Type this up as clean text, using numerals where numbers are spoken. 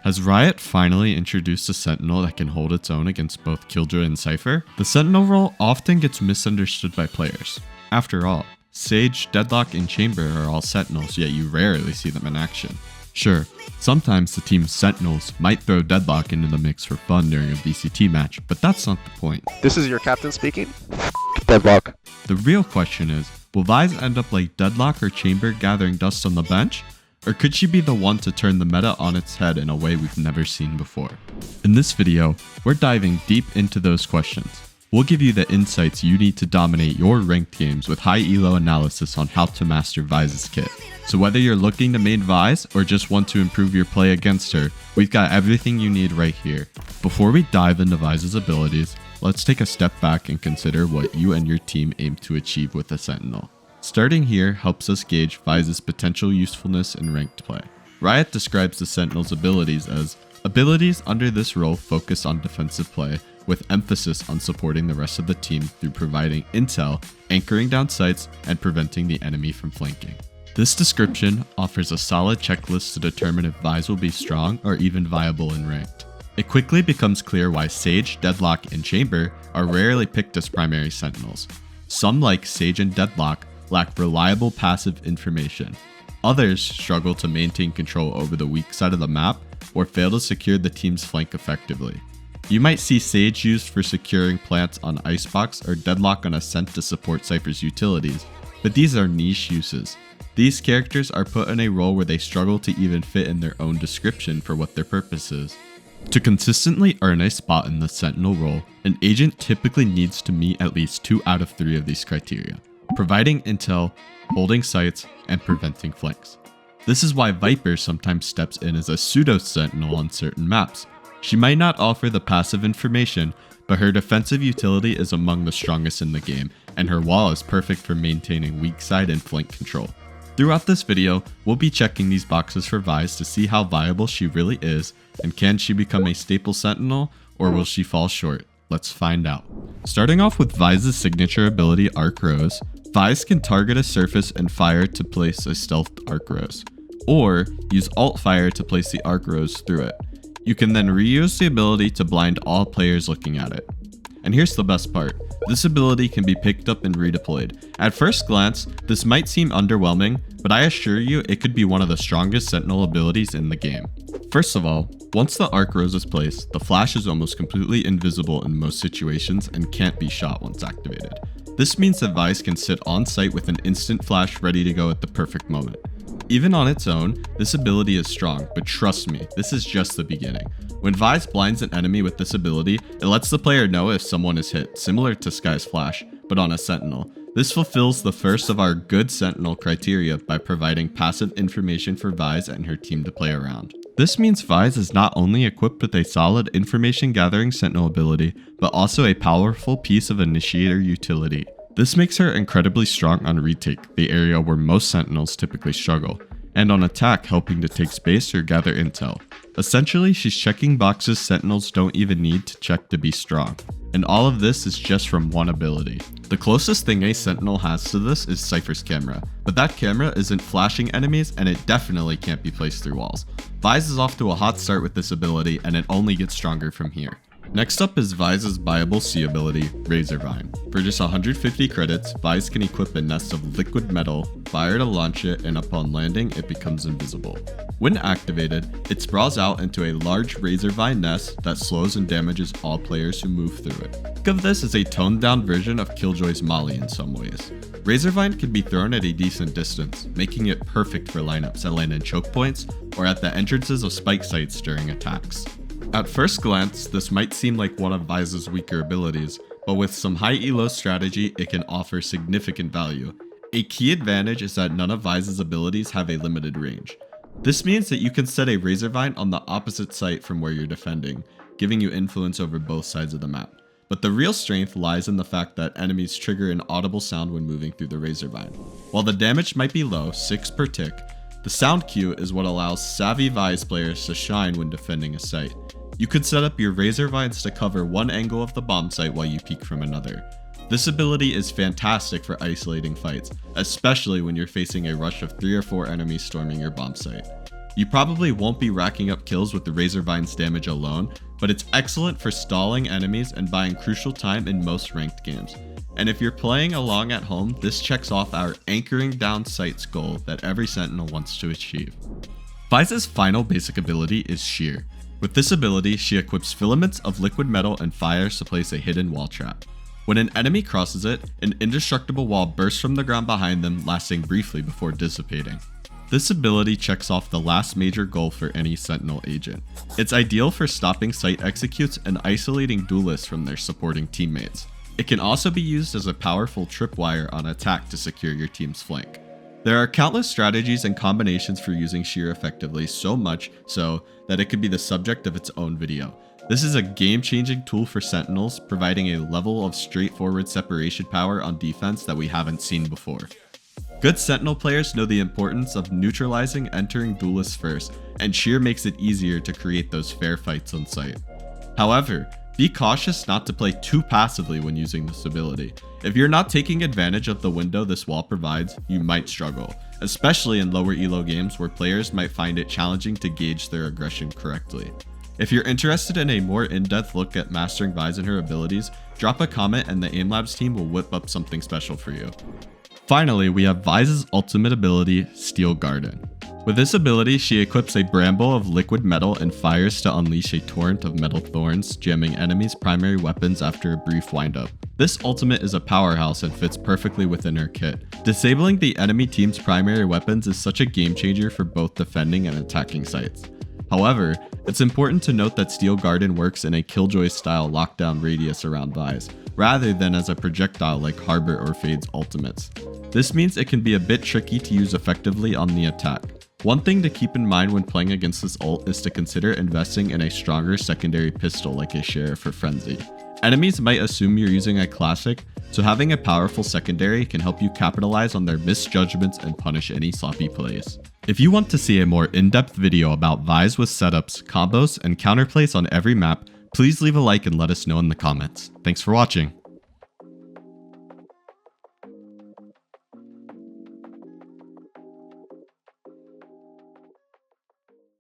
Has Riot finally introduced a Sentinel that can hold its own against both Killjoy and Cypher? The Sentinel role often gets misunderstood by players. After all, Sage, Deadlock, and Chamber are all Sentinels, yet you rarely see them in action. Sure, sometimes the team's Sentinels might throw Deadlock into the mix for fun during a VCT match, but that's not the point. This is your captain speaking? Deadlock. The real question is, will Vise end up like Deadlock or Chamber gathering dust on the bench? Or could she be the one to turn the meta on its head in a way we've never seen before? In this video, we're diving deep into those questions. We'll give you the insights you need to dominate your ranked games with high-elo analysis on how to master Vise's kit. So whether you're looking to main Vise or just want to improve your play against her, we've got everything you need right here. Before we dive into Vise's abilities, let's take a step back and consider what you and your team aim to achieve with a Sentinel. Starting here helps us gauge Vise's potential usefulness in ranked play. Riot describes the Sentinel's abilities as abilities under this role focus on defensive play, with emphasis on supporting the rest of the team through providing intel, anchoring down sites, and preventing the enemy from flanking. This description offers a solid checklist to determine if Vise will be strong or even viable in ranked. It quickly becomes clear why Sage, Deadlock, and Chamber are rarely picked as primary Sentinels. Some, like Sage and Deadlock, lack reliable passive information. Others struggle to maintain control over the weak side of the map or fail to secure the team's flank effectively. You might see Sage used for securing plants on Icebox or Deadlock on Ascent to support Cypher's utilities, but these are niche uses. These characters are put in a role where they struggle to even fit in their own description for what their purpose is. To consistently earn a spot in the Sentinel role, an agent typically needs to meet at least 2 out of 3 of these criteria: providing intel, holding sites, and preventing flanks. This is why Viper sometimes steps in as a pseudo-Sentinel on certain maps. She might not offer the passive information, but her defensive utility is among the strongest in the game, and her wall is perfect for maintaining weak side and flank control. Throughout this video, we'll be checking these boxes for Vise to see how viable she really is, and can she become a staple Sentinel, or will she fall short? Let's find out. Starting off with Vise's signature ability, Arc Rose, Vise can target a surface and fire to place a stealthed Arc Rose, or use Alt Fire to place the Arc Rose through it. You can then reuse the ability to blind all players looking at it. And here's the best part. This ability can be picked up and redeployed. At first glance, this might seem underwhelming, but I assure you it could be one of the strongest Sentinel abilities in the game. First of all, once the Arc Rose is placed, the flash is almost completely invisible in most situations and can't be shot once activated. This means that Vise can sit on site with an instant flash ready to go at the perfect moment. Even on its own, this ability is strong, but trust me, this is just the beginning. When Vise blinds an enemy with this ability, it lets the player know if someone is hit, similar to Skye's flash, but on a Sentinel. This fulfills the first of our good Sentinel criteria by providing passive information for Vise and her team to play around. This means Vise is not only equipped with a solid information gathering Sentinel ability, but also a powerful piece of initiator utility. This makes her incredibly strong on retake, the area where most Sentinels typically struggle, and on attack, helping to take space or gather intel. Essentially, she's checking boxes Sentinels don't even need to check to be strong, and all of this is just from one ability. The closest thing a Sentinel has to this is Cypher's camera, but that camera isn't flashing enemies and it definitely can't be placed through walls. Vise is off to a hot start with this ability and it only gets stronger from here. Next up is Vise's viable C ability, Razorvine. For just 150 credits, Vise can equip a nest of liquid metal, fire to launch it, and upon landing, it becomes invisible. When activated, it sprawls out into a large Razorvine nest that slows and damages all players who move through it. Think of this as a toned down version of Killjoy's Molly in some ways. Razorvine can be thrown at a decent distance, making it perfect for lineups that land in choke points or at the entrances of spike sites during attacks. At first glance, this might seem like one of Vise's weaker abilities, but with some high-elo strategy, it can offer significant value. A key advantage is that none of Vise's abilities have a limited range. This means that you can set a Razorvine on the opposite site from where you're defending, giving you influence over both sides of the map. But the real strength lies in the fact that enemies trigger an audible sound when moving through the Razorvine. While the damage might be low, 6 per tick, the sound cue is what allows savvy Vise players to shine when defending a site. You could set up your Razorvines to cover one angle of the bomb site while you peek from another. This ability is fantastic for isolating fights, especially when you're facing a rush of 3 or 4 enemies storming your bomb site. You probably won't be racking up kills with the Razorvine's damage alone, but it's excellent for stalling enemies and buying crucial time in most ranked games. And if you're playing along at home, this checks off our anchoring down sights goal that every Sentinel wants to achieve. Vyse's final basic ability is Shear. With this ability, she equips filaments of liquid metal and fires to place a hidden wall trap. When an enemy crosses it, an indestructible wall bursts from the ground behind them, lasting briefly before dissipating. This ability checks off the last major goal for any Sentinel agent. It's ideal for stopping site executes and isolating duelists from their supporting teammates. It can also be used as a powerful tripwire on attack to secure your team's flank. There are countless strategies and combinations for using Shear effectively, so much so that it could be the subject of its own video. This is a game-changing tool for Sentinels, providing a level of straightforward separation power on defense that we haven't seen before. Good Sentinel players know the importance of neutralizing entering duelists first, and Shear makes it easier to create those fair fights on site. However, be cautious not to play too passively when using this ability. If you're not taking advantage of the window this wall provides, you might struggle, especially in lower elo games where players might find it challenging to gauge their aggression correctly. If you're interested in a more in-depth look at mastering Vyse and her abilities, drop a comment and the Aimlabs team will whip up something special for you. Finally, we have Vyse's ultimate ability, Steel Garden. With this ability, she equips a bramble of liquid metal and fires to unleash a torrent of metal thorns, jamming enemies' primary weapons after a brief windup. This ultimate is a powerhouse and fits perfectly within her kit. Disabling the enemy team's primary weapons is such a game changer for both defending and attacking sites. However, it's important to note that Steel Garden works in a Killjoy-style lockdown radius around Vyse, rather than as a projectile like Harbor or Fade's ultimates. This means it can be a bit tricky to use effectively on the attack. One thing to keep in mind when playing against this ult is to consider investing in a stronger secondary pistol like a Shear for Frenzy. Enemies might assume you're using a classic, so having a powerful secondary can help you capitalize on their misjudgments and punish any sloppy plays. If you want to see a more in-depth video about Vyse with setups, combos, and counterplays on every map, please leave a like and let us know in the comments. Thanks for watching.